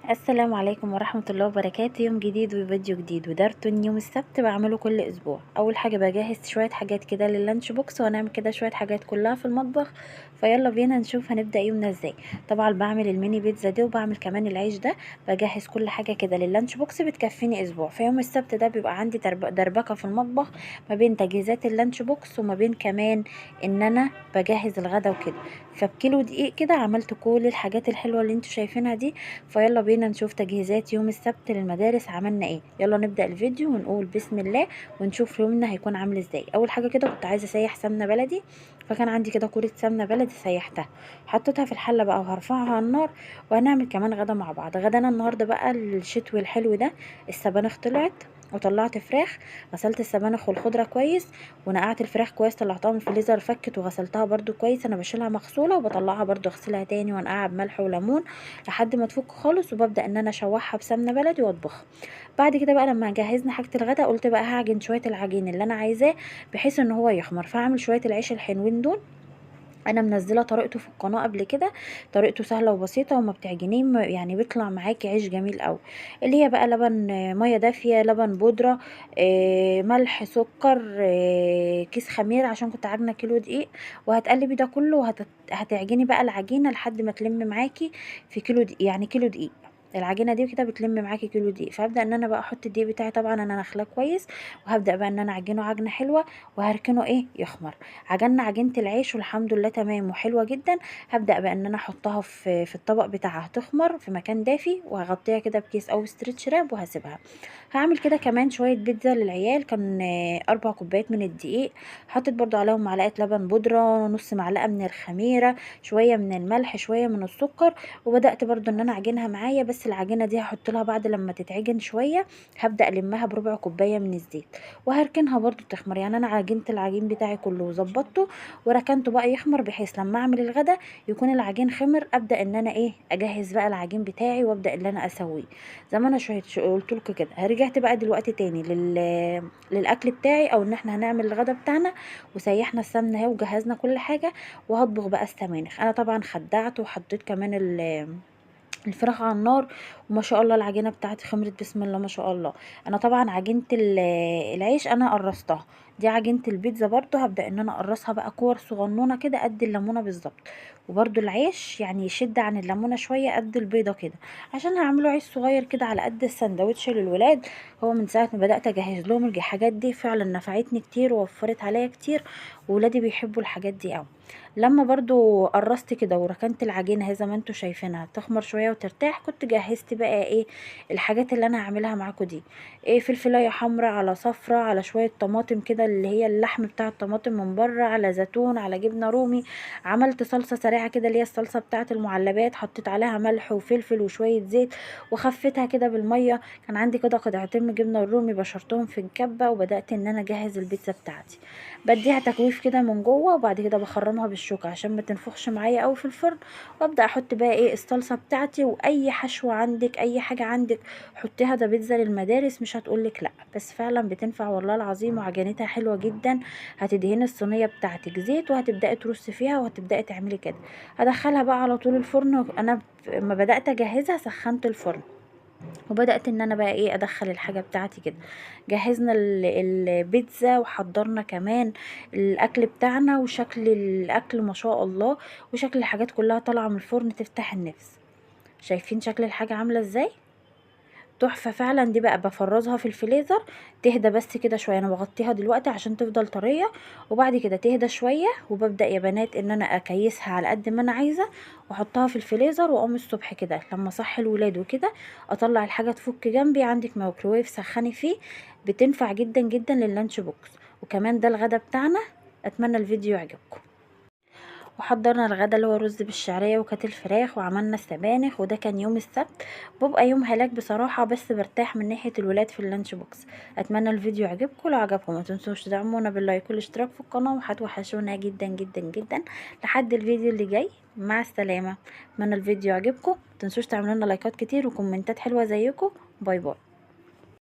السلام عليكم ورحمة الله وبركاته. يوم جديد وفيديو جديد، وده روتين يوم السبت بعمله كل اسبوع. اول حاجة بجهز شوية حاجات كده لللانش بوكس، وهنعمل كده شوية حاجات كلها في المطبخ. فيلا بينا نشوف هنبدأ يومنا ازاي. طبعا بعمل الميني بيتزا دي وبعمل كمان العيش ده. بجهز كل حاجة كده لللانش بوكس بتكفيني اسبوع. في يوم السبت ده بيبقى عندي دربكة في المطبخ ما بين تجهيزات اللانش بوكس وما بين كمان ان انا بجهز الغدا وكده. فبكيلو دقيق كده عملت كل الحاجات الحلوة اللي انتوا شايفينها دي. فيلا بينا نشوف تجهيزات يوم السبت للمدارس عملنا ايه. يلا نبدأ الفيديو ونقول بسم الله ونشوف يومنا هيكون عامل ازاي. اول حاجة كده كنت عايزة اسيح سمنة بلدي، فكان عندي كده كورة سمنة بلدي سيحتها، حطيتها في الحلة بقى وهرفعها على النار. وهنعمل كمان غدا مع بعض. غدانا النهارده بقى الشتوي الحلو ده. السبانخ طلعت وطلعت فراخ، غسلت السبانخ والخضرة كويس، ونقعت الفراخ كويس، طلعتها من الفريزر فكت وغسلتها برده كويس. انا بشيلها مغسولة وبطلعها برده اغسلها تاني وانقعها بملح وليمون لحد ما تفك خالص، وببدأ ان انا اشوحها بسمنة بلدي واطبخها. بعد كده بقى لما جهزنا حاجة الغدا قلت بقى هعجن شوية العجين اللي انا عايزاه بحيث ان هو يخمر. فهعمل شوية العيش الحلوين دول. انا منزله طريقته في القناه قبل كده، طريقته سهله وبسيطه وما بتعجنيه يعني بيطلع معاكي عيش جميل قوي. اللي هي بقى لبن، ميه دافيه، لبن بودره، ملح، سكر، كيس خميره عشان كنت عامله كيلو دقيق. وهتقلبي ده كله وهتعجني بقى العجينه لحد ما تلم معاكي في كيلو دقيق، يعني كيلو دقيق. العجينه دي كده بتلم معاكي كيلو دقيق. فهبدا ان انا بقى احط الدقيق بتاعي، طبعا انا نخلاه كويس، وهبدا بقى ان انا اعجنه عجنه حلوه وهركنه يخمر. عجننا عجينه العيش والحمد لله تمام وحلوه جدا. هبدا بقى ان انا احطها في الطبق بتاعها تخمر في مكان دافي، وهغطيها كده بكيس او ستريتش راب وهسيبها. هعمل كده كمان شويه بيتزا للعيال. كان 4 كوبايات من الدقيق. حطيت برضو عليهم معلقه لبن بودره، نص معلقه من الخميره، شويه من الملح، شويه من السكر. وبدات برضو ان انا اعجنها معايا. بس العجينه دي هحط لها بعد لما تتعجن شويه، هبدا المها بربع كوبايه من الزيت وهركنها برضو تخمر. يعني انا عجنت العجين بتاعي كله وظبطته وركنته بقى يخمر، بحيث لما اعمل الغدا يكون العجين خمر. ابدا ان انا اجهز بقى العجين بتاعي وابدا ان انا اسويه زي ما انا شويه قلت لكم كده. رجعت بقى دلوقتي تاني للاكل بتاعي، او ان احنا هنعمل الغدا بتاعنا. وسيحنا السمنه اهي وجهزنا كل حاجه. وهطبخ بقى السبانخ. انا طبعا خدعت وحطيت كمان الفراخ على النار، وما شاء الله العجينه بتاعتي خمرت بسم الله ما شاء الله. انا طبعا عجينه العيش انا قرصتها. دي عجينه البيتزا برضو هبدا ان انا اقرصها بقى كور صغنونه كده قد الليمونه بالظبط. وبرضو العيش يعني يشد عن الليمونه شويه قد البيضه كده، عشان هعمله عيش صغير كده على قد السندوتش للولاد. هو من ساعه ما بدات اجهز لهم الحاجات دي فعلا نفعتني كتير ووفرت عليا كتير، وولادي بيحبوا الحاجات دي قوي. لما برضو قرصت كده وركنت العجينه زي ما انتوا شايفينها تخمر شويه وترتاح، كنت جهزت بقى الحاجات اللي انا هعملها معاكم دي. فلفلايه حمراء، على صفرة، على شويه طماطم كده اللي هي اللحم بتاع الطماطم من بره، على زيتون، على جبنه رومي. عملت صلصه سريعه كده اللي هي الصلصه بتاعه المعلبات، حطيت عليها ملح وفلفل وشويه زيت وخفتها كده بالميه. كان عندي كده قطعتين من جبنه الرومي بشرتهم في الكبه، وبدات ان انا اجهز البيتزا بتاعتي. بديها تجويف كده من جوه، وبعد كده بخرمها بالشوكه عشان ما تنفخش معايا قوي في الفرن. وابدا احط بقى الصلصه بتاعتي، واي حشوه عندك، اي حاجه عندك حطيها. ده بيتزا للمدارس مش هتقولك لا، بس فعلا بتنفع والله العظيم، وعجينتها حلوه جدا. هتدهني الصينيه بتاعتك زيت وهتبداي ترصي فيها وهتبداي تعملي كده. هدخلها بقى على طول الفرن. انا لما بدات اجهزها سخنت الفرن، وبدأت ان انا بقى ادخل الحاجة بتاعتي كده. جهزنا البيتزا وحضرنا كمان الاكل بتاعنا، وشكل الاكل ما شاء الله، وشكل الحاجات كلها طالعة من الفرن تفتح النفس. شايفين شكل الحاجة عاملة ازاي؟ تحفة فعلا. دي بقى بفرزها في الفريزر تهدى بس كده شوية. انا بغطيها دلوقتي عشان تفضل طرية، وبعد كده تهدى شوية، وببدأ يا بنات ان انا اكيسها على قد ما انا عايزة، واحطها في الفريزر. واقوم الصبح كده لما صحي الولاد وكده اطلع الحاجة تفك جنبي. عندك مايكرويف سخني فيه، بتنفع جدا جدا لللانش بوكس. وكمان ده الغدا بتاعنا. اتمنى الفيديو يعجبكم. وحضرنا الغدا اللي هو رز بالشعرية وكانت الفراخ، وعملنا السبانخ. وده كان يوم السبت. بيبقى يوم هلاك بصراحة، بس برتاح من ناحية الولاد في اللانش بوكس. اتمنى الفيديو يعجبكم. لو عجبكم ما تنسوش تدعمونا باللايك والاشتراك في القناة، وهتوحشونا جدا جدا جدا. لحد الفيديو اللي جاي، مع السلامة. اتمنى الفيديو يعجبكم. ما تنسوش تعملوا لنا لايكات كتير وكومنتات حلوة زيكم. باي باي.